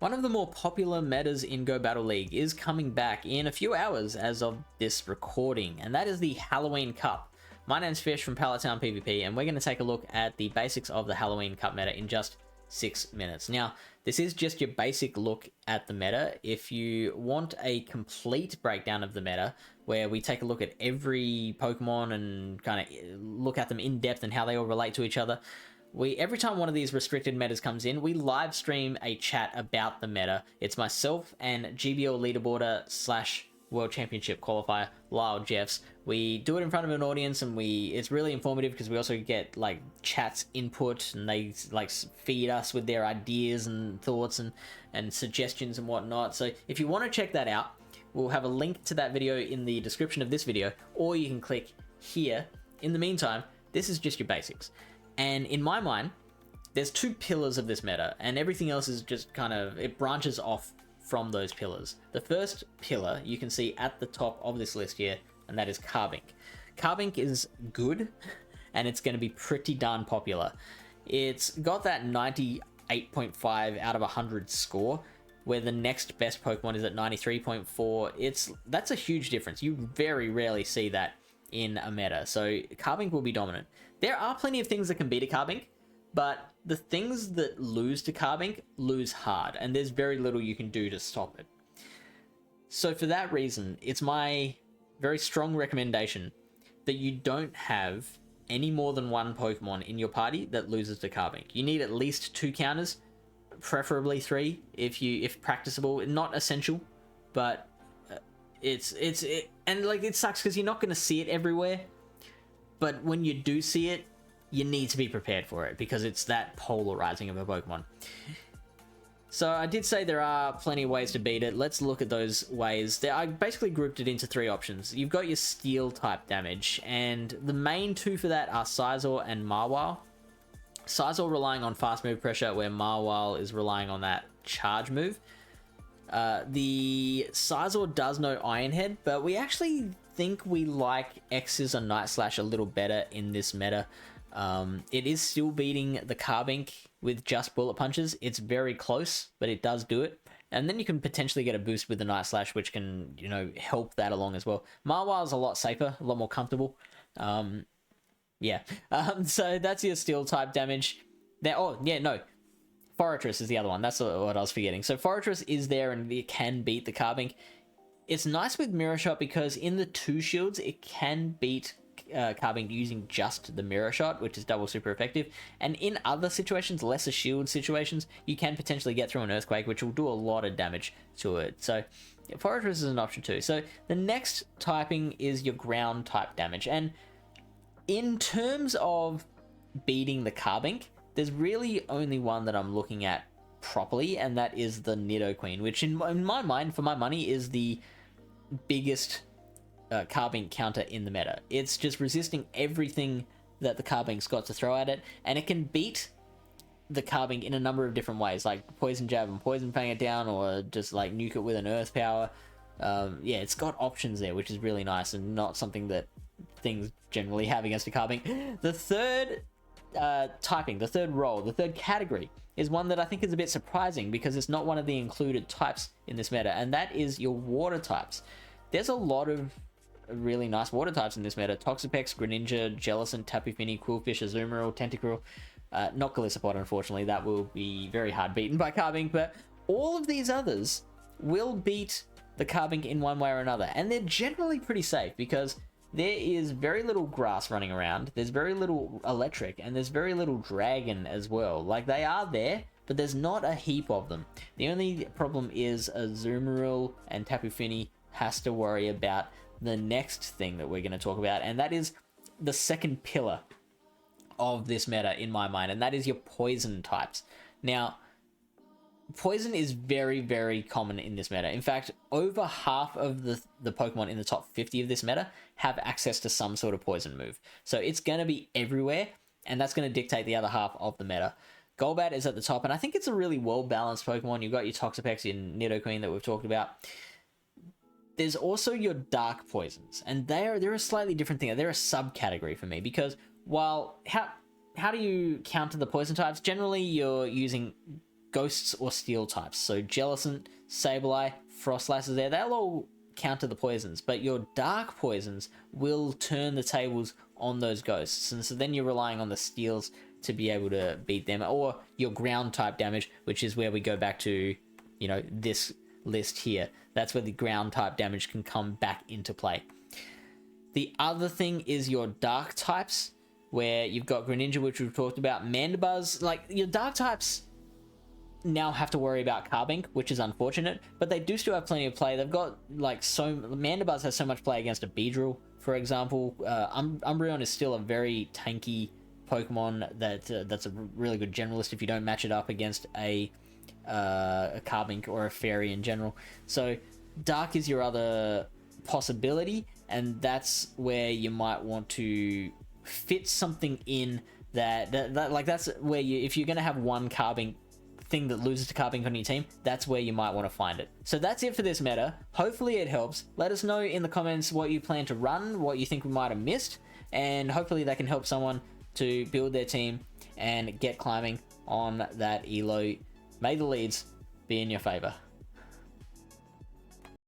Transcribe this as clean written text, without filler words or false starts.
One of the more popular metas in Go Battle League is coming back in a few hours as of this recording, and that is the Halloween Cup. My name's Fish from Pallet Town PvP, and we're going to take a look at the basics of the Halloween Cup meta in just 6 minutes. Now, this is just your basic look at the meta. If you want a complete breakdown of the meta, where we take a look at every Pokemon and kind of look at them in depth and how they all relate to each other, every time one of these restricted metas comes in, we live stream a chat about the meta. It's myself and GBL leaderboarder / World Championship qualifier Lyle Jeffs. We do it in front of an audience, and it's really informative because we also get like chat's input, and they like feed us with their ideas and thoughts and suggestions and whatnot. So if you want to check that out, we'll have a link to that video in the description of this video, or you can click here. In the meantime, this is just your basics. And in my mind, there's two pillars of this meta, and everything else is just kind of, it branches off from those pillars. The first pillar you can see at the top of this list here, and that is Carbink. Carbink is good, and it's going to be pretty darn popular. It's got that 98.5 out of 100 score, where the next best Pokemon is at 93.4. That's a huge difference. You very rarely see that in a meta, so Carbink will be dominant. There are plenty of things that can beat a Carbink, but the things that lose to Carbink lose hard, and there's very little you can do to stop it. So for that reason, it's my very strong recommendation that you don't have any more than one Pokemon in your party that loses to Carbink. You need at least 2 counters, preferably 3 if practicable. Not essential, but it sucks because you're not going to see it everywhere. But when you do see it, you need to be prepared for it because it's that polarizing of a Pokemon. So I did say there are plenty of ways to beat it. Let's look at those ways. I basically grouped it into 3 options. You've got your steel type damage, and the main 2 for that are Scizor and Mawile. Scizor relying on fast move pressure, where Mawile is relying on that charge move. The Scizor does know Iron Head, but we actually think we like X's and Night Slash a little better in this meta. It is still beating the Carbink with just bullet punches. It's very close, but it does do it. And then you can potentially get a boost with the Night Slash, which can, help that along as well. Marwile's a lot safer, a lot more comfortable. So that's your steel type damage. Forretress is the other one. That's what I was forgetting. So Forretress is there, and it can beat the Carbink. It's nice with Mirror Shot because in the 2 shields, it can beat Carbink using just the Mirror Shot, which is double super effective. And in other situations, lesser shield situations, you can potentially get through an Earthquake, which will do a lot of damage to it. So Forretress is an option too. So the next typing is your ground type damage. And in terms of beating the Carbink, there's really only one that I'm looking at properly, and that is the Nidoqueen, which in my mind, for my money, is the biggest Carbink counter in the meta. It's just resisting everything that the Carbink's got to throw at it, and it can beat the Carbink in a number of different ways, like Poison Jab and Poison Fang it down, or just like nuke it with an Earth Power. It's got options there, which is really nice, and not something that things generally have against a Carbink. The third typing, the third role, the third category is one that I think is a bit surprising because it's not one of the included types in this meta, and that is your water types. There's a lot of really nice water types in this meta. Toxapex, Greninja, Jellicent, Tapu Fini, Quillfish, Azumarill, Tentacruel. Not Golisopod, unfortunately. That will be very hard beaten by Carbink, but all of these others will beat the Carbink in one way or another, and they're generally pretty safe because there is very little grass running around, there's very little electric, and there's very little dragon as well. Like, they are there, but there's not a heap of them. The only problem is Azumarill and Tapu Fini has to worry about the next thing that we're going to talk about, and that is the second pillar of this meta in my mind, and that is your poison types. Now, poison is very, very common in this meta. In fact, over half of the Pokemon in the top 50 of this meta have access to some sort of poison move. So it's going to be everywhere, and that's going to dictate the other half of the meta. Golbat is at the top, and I think it's a really well-balanced Pokemon. You've got your Toxapex, your Nidoqueen that we've talked about. There's also your dark poisons, and they're a slightly different thing. They're a subcategory for me, because while how do you counter the poison types? Generally, you're using ghosts or steel types. So Jellicent, Sableye, Frostlass is there. They'll all counter the poisons, but your dark poisons will turn the tables on those ghosts, and so then you're relying on the steels to be able to beat them, or your ground type damage, which is where we go back to, you know, this list here. That's where the ground type damage can come back into play. The other thing is your dark types, where you've got Greninja, which we've talked about, Mandibuzz. Like, your dark types now have to worry about Carbink, which is unfortunate, but they do still have plenty of play. They've got, like, Mandibuzz has so much play against a Beedrill, for example. Umbreon is still a very tanky Pokemon that's a really good generalist if you don't match it up against a Carbink or a Fairy in general. So Dark is your other possibility, and that's where you might want to fit something in that like, that's where if you're going to have one Carbink thing that loses to Carbink on your team, that's where you might want to find it. So that's it for this meta. Hopefully it helps. Let us know in the comments what you plan to run, what you think we might have missed, and hopefully that can help someone to build their team and get climbing on that elo. May the leads be in your favor.